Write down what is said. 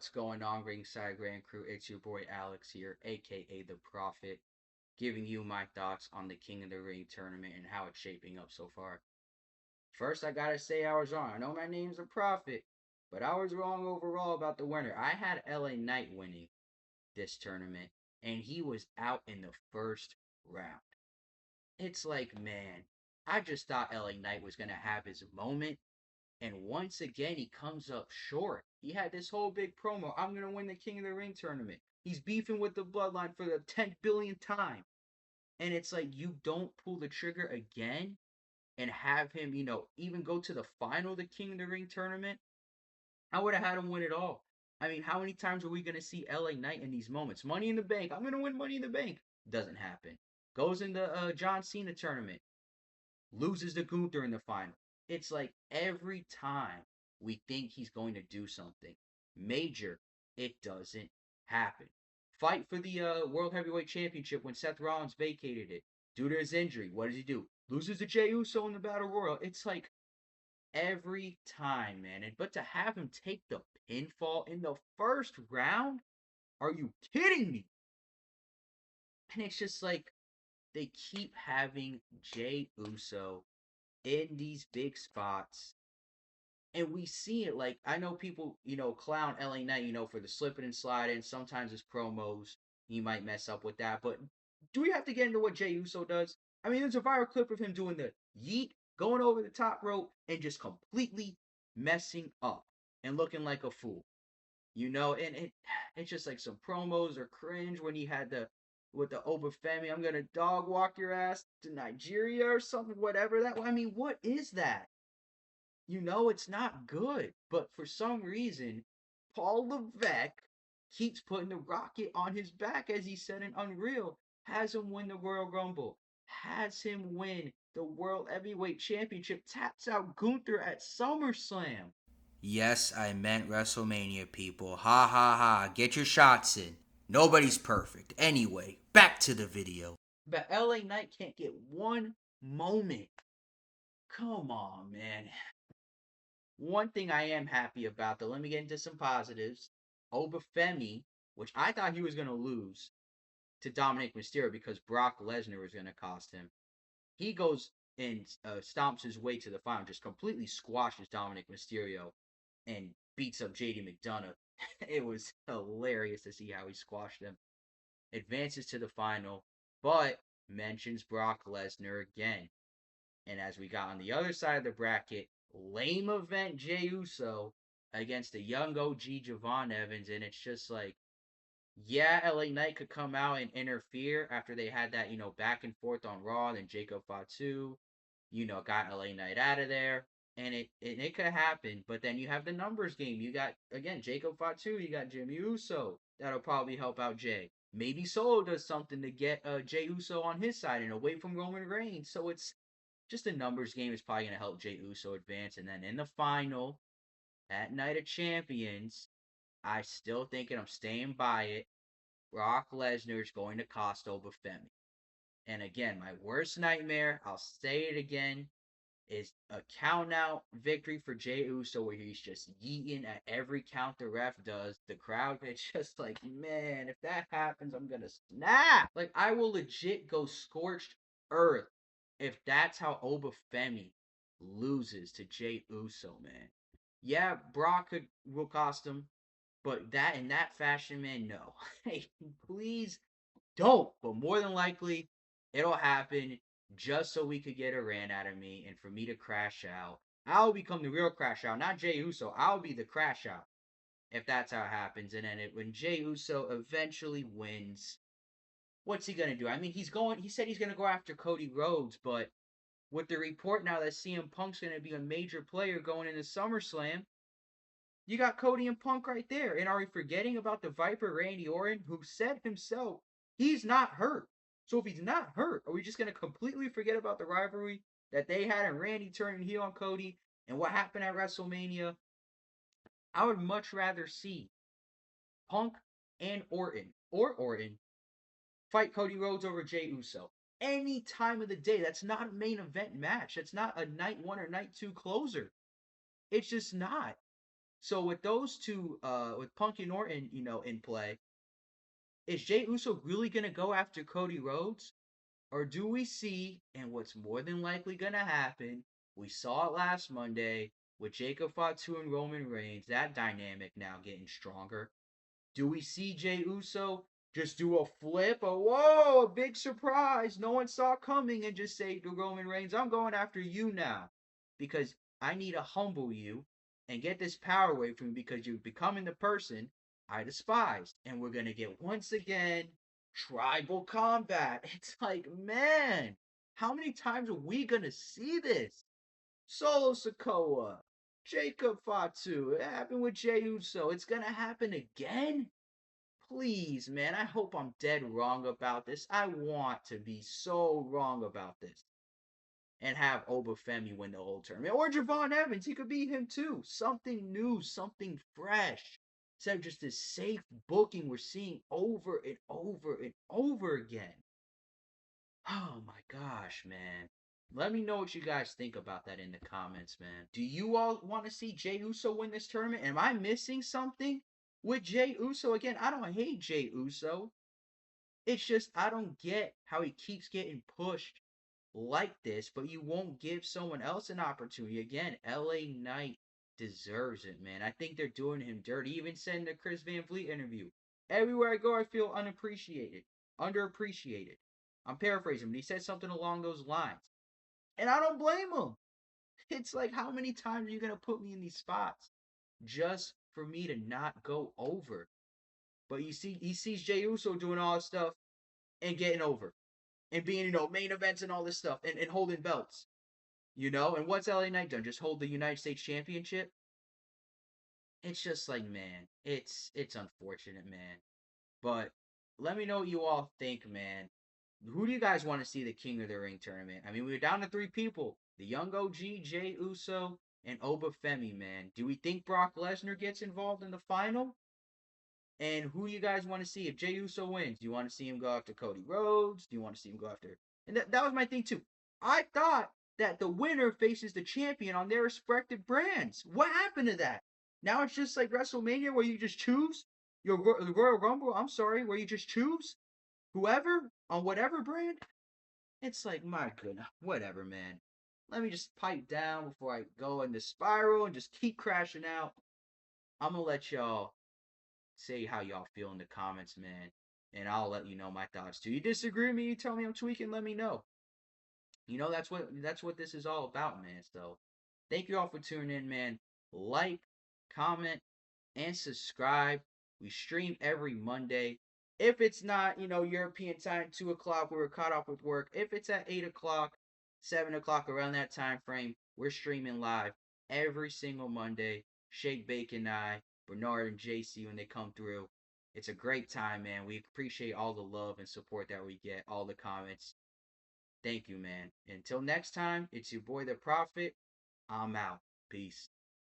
What's going on, Ringside Grand Crew? It's your boy Alex here, aka The Prophet, giving you my thoughts on the King of the Ring tournament and how it's shaping up so far. First, I gotta say I was wrong. I know my name's The Prophet, but I was wrong overall about the winner. I had LA Knight winning this tournament, and he was out in the first round. It's like, man, I just thought LA Knight was gonna have his moment, and once again, he comes up short. He had this whole big promo. I'm going to win the King of the Ring tournament. He's beefing with the Bloodline for the 10 billionth time. And it's like, you don't pull the trigger again and have him, even go to the final of the King of the Ring tournament. I would have had him win it all. I mean, how many times are we going to see LA Knight in these moments? Money in the Bank. I'm going to win Money in the Bank. Doesn't happen. Goes in the John Cena tournament, loses to Gunther in the final. It's like every time we think he's going to do something major, it doesn't happen. Fight for the World Heavyweight Championship when Seth Rollins vacated it due to his injury. What does he do? Loses to Jey Uso in the Battle Royal. It's like every time, man. But to have him take the pinfall in the first round, are you kidding me? And it's just like they keep having Jey Uso in these big spots. And we see it. Like, I know people, clown LA Knight, for the slipping and sliding. Sometimes his promos, he might mess up with that. But do we have to get into what Jey Uso does? I mean, there's a viral clip of him doing the yeet, going over the top rope, and just completely messing up and looking like a fool. And it's just like some promos are cringe when he had the with the Obafemi, I'm gonna dog walk your ass to Nigeria or something, whatever that. I mean, what is that? It's not good. But for some reason, Paul Levesque keeps putting the rocket on his back, as he said in Unreal. Has him win the Royal Rumble. Has him win the World Heavyweight Championship. Taps out Gunther at SummerSlam. Yes, I meant WrestleMania, people. Ha ha ha. Get your shots in. Nobody's perfect. Anyway, back to the video. But LA Knight can't get one moment. Come on, man. One thing I am happy about, though, let me get into some positives. Obafemi, which I thought he was going to lose to Dominic Mysterio because Brock Lesnar was going to cost him. He goes and stomps his way to the final, just completely squashes Dominic Mysterio and beats up JD McDonough. It was hilarious to see how he squashed him. Advances to the final, but mentions Brock Lesnar again. And as we got on the other side of the bracket, lame event Jey Uso against the young OG Javon Evans. And it's just like, yeah, LA Knight could come out and interfere after they had that, back and forth on Raw. Then Jacob Fatu, got LA Knight out of there. And it could happen. But then you have the numbers game. You got, again, Jacob Fatu. You got Jimmy Uso. That'll probably help out Jay. Maybe Solo does something to get Jey Uso on his side and away from Roman Reigns. So it's just a numbers game is probably going to help Jey Uso advance. And then in the final, at Night of Champions, I still think, and I'm staying by it, Brock Lesnar is going to cost Obafemi. And again, my worst nightmare, I'll say it again, is a count out victory for Jey Uso where he's just yeeting at every count the ref does. The crowd, it's just like, man, if that happens, I'm gonna snap. Like, I will legit go scorched earth if that's how Obafemi loses to Jey Uso, man. Yeah, Brock will cost him, but that in that fashion, man, no. Hey, please don't. But more than likely, it'll happen just so we could get a rant out of me and for me to crash out. I'll become the real crash out, not Jey Uso. I'll be the crash out if that's how it happens. And then when Jey Uso eventually wins, what's he gonna do? I mean, he said he's gonna go after Cody Rhodes, but with the report now that CM Punk's gonna be a major player going into SummerSlam, you got Cody and Punk right there. And are we forgetting about the Viper Randy Orton, who said himself he's not hurt? So if he's not hurt, are we just going to completely forget about the rivalry that they had and Randy turning heel on Cody and what happened at WrestleMania? I would much rather see Punk and Orton or Orton fight Cody Rhodes over Jey Uso. Any time of the day. That's not a main event match. That's not a night one or night two closer. It's just not. So with those two, with Punk and Orton, in play, is Jay Uso really gonna go after Cody Rhodes? Or do we see, and what's more than likely going to happen, we saw it last Monday with Jacob Fatu and Roman Reigns, that dynamic now getting stronger. Do we see Jey Uso just do a flip, a whoa, a big surprise, no one saw coming, and just say to Roman Reigns, I'm going after you now because I need to humble you and get this power away from you because you're becoming the person I despised. And we're going to get once again tribal combat. It's like, man, how many times are we going to see this? Solo Sokoa, Jacob Fatu, it happened with Jey Uso. It's going to happen again? Please, man, I hope I'm dead wrong about this. I want to be so wrong about this. And have Obafemi win the whole tournament. Or Javon Evans, he could beat him too. Something new, something fresh. Instead of just this safe booking we're seeing over and over and over again. Oh my gosh, man. Let me know what you guys think about that in the comments, man. Do you all want to see Jey Uso win this tournament? Am I missing something with Jey Uso? Again, I don't hate Jey Uso. It's just I don't get how he keeps getting pushed like this, but you won't give someone else an opportunity. Again, LA Knight deserves it, man. I think they're doing him dirty. Even said in the Chris Van Vliet interview, everywhere I go, I feel unappreciated, underappreciated. I'm paraphrasing, but he said something along those lines. And I don't blame him. It's like, how many times are you going to put me in these spots just for me to not go over? But you see, he sees Jey Uso doing all this stuff and getting over and being, main events and all this stuff and holding belts. And what's LA Knight done? Just hold the United States Championship? It's just like, man, it's unfortunate, man. But let me know what you all think, man. Who do you guys want to see the King of the Ring tournament? I mean, we were down to three people: the Young OG, Jey Uso, and Obafemi. Man, do we think Brock Lesnar gets involved in the final? And who you guys want to see if Jey Uso wins? Do you want to see him go after Cody Rhodes? Do you want to see him go after? And that was my thing too. I thought that the winner faces the champion on their respective brands. What happened to that? Now it's just like WrestleMania where you just choose your the Royal Rumble. I'm sorry, where you just choose whoever on whatever brand. It's like, my goodness, whatever, man. Let me just pipe down before I go in the spiral and just keep crashing out. I'm gonna let y'all say how y'all feel in the comments, man. And I'll let you know my thoughts. Do you disagree with me? You tell me I'm tweaking, let me know. That's what this is all about, man. So thank you all for tuning in, man. Like, comment, and subscribe. We stream every Monday. If it's not, European time, 2 o'clock, we were caught up with work. If it's at 8 o'clock, 7 o'clock, around that time frame, we're streaming live every single Monday. Shake Bacon and I, Bernard and JC when they come through. It's a great time, man. We appreciate all the love and support that we get, all the comments. Thank you, man. Until next time, it's your boy the Prophet. I'm out. Peace.